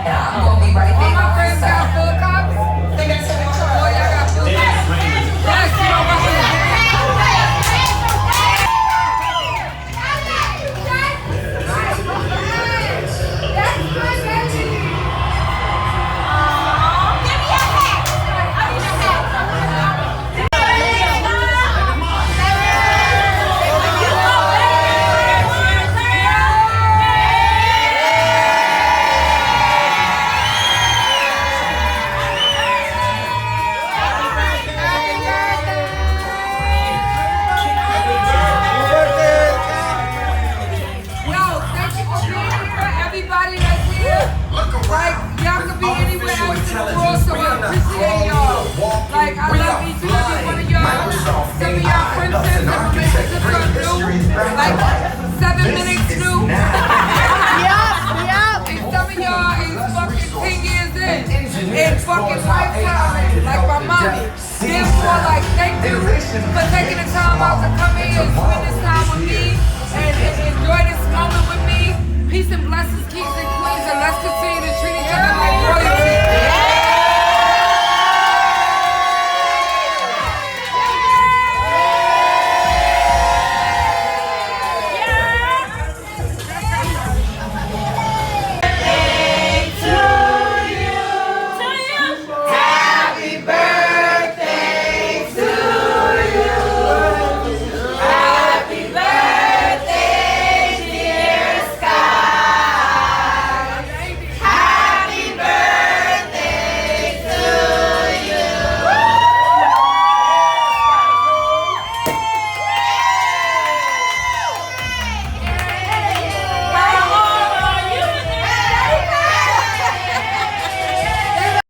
And I'm gonna be right All there my by friends your got side. full cups. Boy, y'all got full cups. Yes, you know what I'm saying? Yo, thank you for being here, everybody that's here. Like, y'all could be anywhere else in the world, so we appreciate y'all. Like, I love each and every one of y'all. Some of y'all princess and relationships are new. Like, 7 minutes new. And some of y'all is fucking 10 years in. And fucking lifetime, like my mommy. Therefore, like, thank you for taking the time out to come here and spend this time with me and enjoy this moment with me. Peace and blessings, kings and queens, and let's continue.